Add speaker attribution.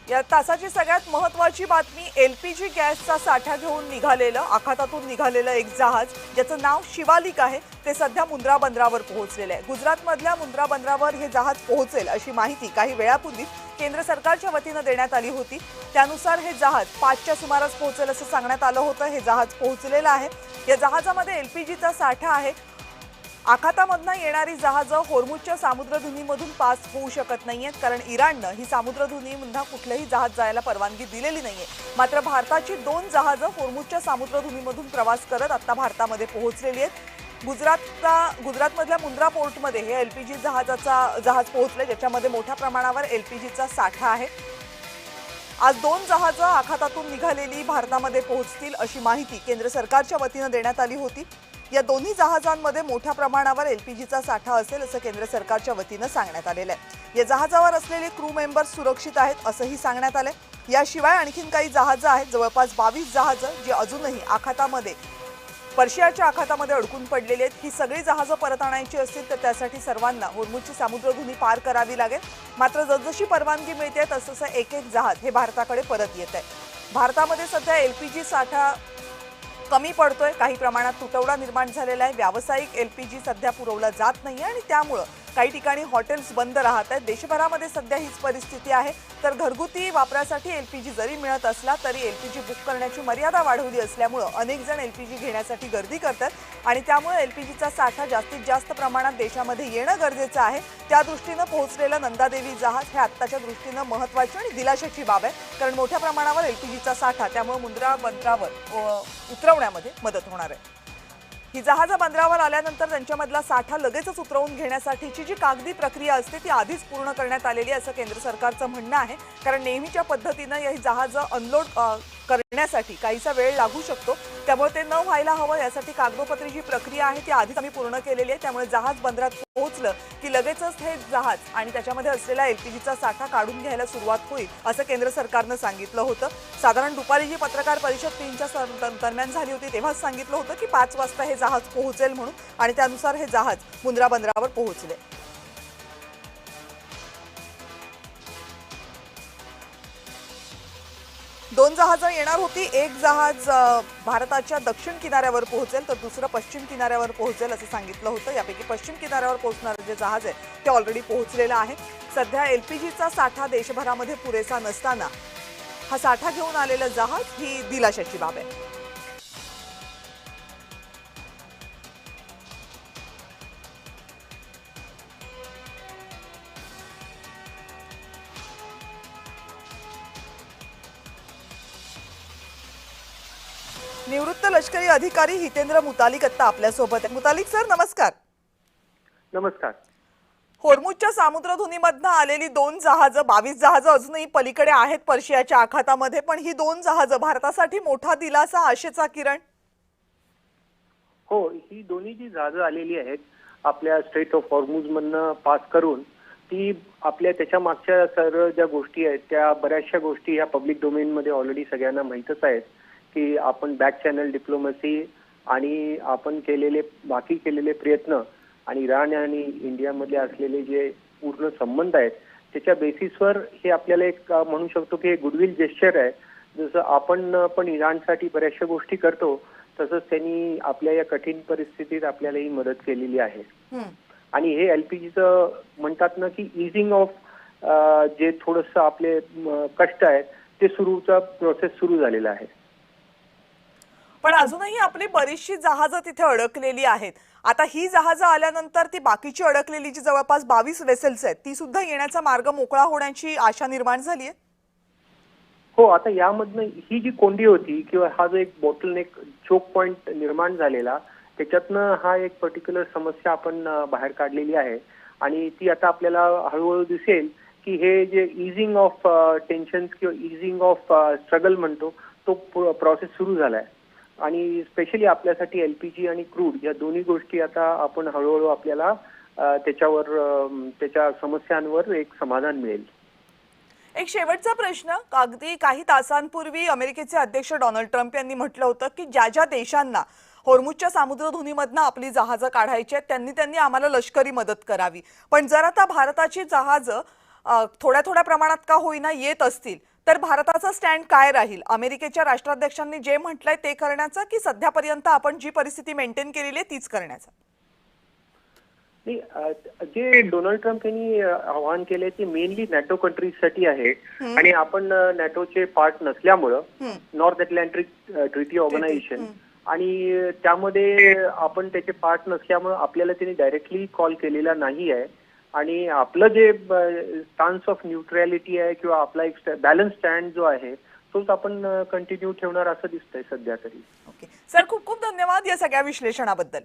Speaker 1: या तासाची सगळ्यात महत्त्वाची बातमी, एलपीजी गॅसचा साठा घेऊन निघालेलं आखातातून निघालेलं एक जहाज ज्याचं नाव शिवालिक आहे ते सध्या मुंद्रा बंदरावर पोहोचलेलं आहे। गुजरातमधल्या मुंद्रा बंदरावर हे जहाज पोहोचेल अशी माहिती काही वेळापूर्वी केंद्र सरकारच्या वतीनं देण्यात आली होती। त्यानुसार हे जहाज 5च्या सुमारास पोहोचेल असं सांगण्यात आलं होतं। हे जहाज पोहोचलेलं आहे। या जहाजामध्ये एलपीजीचा साठा आहे। आखातामधनं येणारी जहाजं होर्मुझच्या सामुद्रधुनीमधून पास होऊ शकत नाहीयेत, कारण इराणनं ही सामुद्रधुनीमधून कुठलंही जहाज जायला परवानगी दिलेली नाहीये। मात्र भारताची 2 जहाजं होर्मुझच्या सामुद्रधुनीमधून प्रवास करत आता भारतामध्ये पोहोचलेली आहेत। गुजरातमधल्या मुंद्रा पोर्टमध्ये हे एलपीजी जहाज पोहोचले, ज्याच्यामध्ये मोठ्या प्रमाणावर एलपीजीचा साठा आहे। आज 2 जहाजं आखातातून निघालेली भारतामध्ये पोहोचतील अशी माहिती केंद्र सरकारच्या वतीनं देण्यात आली होती। या दोन्ही जहाजांमध्ये मोठ्या प्रमाणावर एलपीजीचा साठा असेल असं केंद्र सरकारच्या वतीनं सांगण्यात आलेलं आहे। या जहाजावर असलेले क्रू मेंबर्स सुरक्षित आहेत असंही सांगण्यात आलंय। याशिवाय आणखीन काही जहाजं आहेत, जवळपास 22 जहाजं जी अजूनही आखातामध्ये पर्शियाच्या आखातामध्ये अडकून पडलेली आहेत। ही सगळी जहाजं परत आणायची असतील तर त्यासाठी सर्वांना होर्मुझची सामुद्रधुनी पार करावी लागेल। मात्र जसजशी परवानगी मिळते तसतसं एक एक जहाज हे भारताकडे परत येत आहे। भारतामध्ये सध्या एलपीजी साठा कमी पडतोय, काही प्रमाणात तुटवडा निर्माण झालेला आहे। व्यावसायिक एलपीजी सध्या पुरवला जात नाहीये आणि त्यामुळे काही ठिकाणी हॉटेल्स बंद राहत आहेत। देशभरामध्ये सध्या हीच परिस्थिती आहे। तर घरगुती वापरासाठी एलपीजी जरी मिळत असला तरी एलपीजी बुक करण्याची मर्यादा वाढवली असल्यामुळे अनेक जण एलपीजी घेण्यासाठी गर्दी करतात आणि त्यामुळे एलपीजीचा साठा जास्तीत जास्त प्रमाणात देशामध्ये येणं गरजेचं आहे। त्या दृष्टीनं पोहोचलेलं नंदादेवी जहाज हे आत्ताच्या दृष्टीनं महत्त्वाची आणि दिलाशाची बाब आहे, कारण मोठ्या प्रमाणावर एलपीजीचा साठा त्यामुळे मुंद्रा बंदरावर उतरवण्यामध्ये मदत होणार आहे। ही जहाजं बंदरावर आल्यानंतर त्यांच्यामधला साठा लगेचच उतरवून घेण्यासाठीची जी कागदी प्रक्रिया असते ती आधीच पूर्ण करण्यात आलेली आहे असं केंद्र सरकारचं म्हणणं आहे, कारण नेहमीच्या पद्धतीनं ही जहाजं अनलोड करण्यासाठी काहीसा वेळ लागू शकतो। त्यामुळे ते न व्हायला हवं यासाठी कागदोपत्री जी प्रक्रिया आहे ती आधीच आम्ही पूर्ण केलेली आहे। त्यामुळे जहाज बंदरात पोहोचलं की लगेचच हे जहाज आणि त्याच्यामध्ये असलेला एलपीजीचा साठा काढून घ्यायला सुरुवात होईल असं केंद्र सरकारनं सांगितलं होतं। साधारण दुपारी जी पत्रकार परिषद 3च्या दरम्यान झाली होती तेव्हाच सांगितलं होतं की 5 वाजता हे जहाज पोहोचेल म्हणून, आणि त्यानुसार हे जहाज मुंद्रा बंदरावर पोहोचले। 2 जहाजं येणार होती। एक जहाज भारताच्या दक्षिण किनाऱ्यावर पोहोचेल तर दुसरं पश्चिम किनाऱ्यावर पोहोचेल असं सांगितलं होतं। यापैकी पश्चिम किनाऱ्यावर पोहोचणारं जे जहाज आहे ते ऑलरेडी पोहोचलेलं आहे। सध्या एलपीजीचा साठा देशभरामध्ये पुरेसा नसताना हा साठा घेऊन आलेलं जहाज ही दिलाशाची बाब आहे। निवृत्त लष्करी अधिकारी हितेंद्र मुतालिक आता आपल्यासोबत आहे। मुतालिक सर, नमस्कार।
Speaker 2: नमस्कार।
Speaker 1: होर्मुझच्या सामुद्रधुनीमधनं आलेली 2 जहाजं, 22 जहाजं अजूनही पलीकडे आहेत पर्शियाच्या आखातामध्ये, पण ही 2 जहाजं भारतासाठी मोठा दिलासा, आशेचा किरण?
Speaker 2: हो, ही दोन्ही जी जहाजं आलेली आहेत आपल्या स्ट्रेट ऑफ हॉर्मुझ मधनं पास करून, ती आपल्या त्याच्या मागच्या सर्व ज्या गोष्टी आहेत त्या बऱ्याचशा गोष्टी ह्या पब्लिक डोमेन मध्ये ऑलरेडी सगळ्यांना माहीतच आहेत की आपण बॅक चॅनल डिप्लोमसी आणि आपण बाकी केलेले प्रयत्न आणि इराण आणि इंडियामधले असलेले जे पूर्ण संबंध आहेत त्याच्या बेसिसवर हे आपल्याला एक म्हणू शकतो की गुडविल जेस्चर आहे। जसं आपण पण इराणसाठी बऱ्याचशा गोष्टी करतो तसंच त्यांनी आपल्या या कठीण परिस्थितीत आपल्यालाही मदत केलेली आहे। आणि हे एलपीजीचं म्हणतात ना की इझिंग ऑफ जे थोडंसं आपले कष्ट आहेत ते प्रोसेस सुरू झालेला आहे।
Speaker 1: पण अजूनही आपली बरीचशी जहाजं तिथे अडकलेली आहेत। आता ही जहाजं आल्यानंतर ती बाकीची अडकलेली जी जवळपास 22 वेसल्स आहेत ती सुद्धा येण्याचा मार्ग मोकळा होण्याची आशा निर्माण झाली आहे।
Speaker 2: हो, आता यामधनं ही जी कोंडी होती किंवा हा जो एक बॉटलनेक चोक पॉइंट निर्माण झालेला त्याच्यातनं हा एक पर्टिक्युलर समस्या आपण बाहेर काढलेली आहे आणि ती आता आपल्याला हळूहळू दिसेल की हे जे इझिंग ऑफ टेन्शन किंवा इझिंग ऑफ स्ट्रगल म्हणतो तो प्रोसेस सुरू झालाय आणि स्पेशली आपल्यासाठी एलपीजी आणि क्रूड या दोन्ही गोष्टी आता आपण हळूहळू आपल्याला त्याच्या समस्यांवर एक समाधान मिळेल।
Speaker 1: एक शेवटचा प्रश्न, अगदी काही तासांपूर्वी अमेरिकेचे अध्यक्ष डोनाल्ड ट्रम्प यांनी म्हटलं होतं की ज्या ज्या देशांना होर्मुझच्या सामुद्रधुनीमधनं आपली जहाजं काढायची आहेत त्यांनी आम्हाला लष्करी मदत करावी, पण जर आता भारताची जहाजं थोड्या प्रमाणात का होईना येत असतील तर भारताचा स्टँड काय राहील? अमेरिकेच्या राष्ट्राध्यक्षांनी जे म्हटलंय ते करण्याचं की सध्यापर्यंत आपण जी परिस्थिती मेंटेन केलेली आहे तीच करण्याचं?
Speaker 2: नाही, जे डोनाल्ड ट्रम्प यांनी आवाहन केले ते मेनली नॅटो कंट्रीजसाठी आहे आणि आपण नॅटोचे पार्ट नसल्यामुळं नॉर्थ अटलांटिक ट्रिटी ऑर्गनायझेशन आणि त्यामध्ये आपण त्याचे पार्ट नसल्यामुळं आपल्याला त्यांनी डायरेक्टली कॉल केलेला नाही आहे आणि आपलं जे स्टान्स ऑफ न्यूट्रॅलिटी आहे किंवा आपला एक बॅलन्स स्टँड जो आहे तोच आपण कंटिन्यू ठेवणार असं दिसतंय सध्या तरी.
Speaker 1: ओके सर, खूप खूप धन्यवाद या सगळ्या विश्लेषणाबद्दल.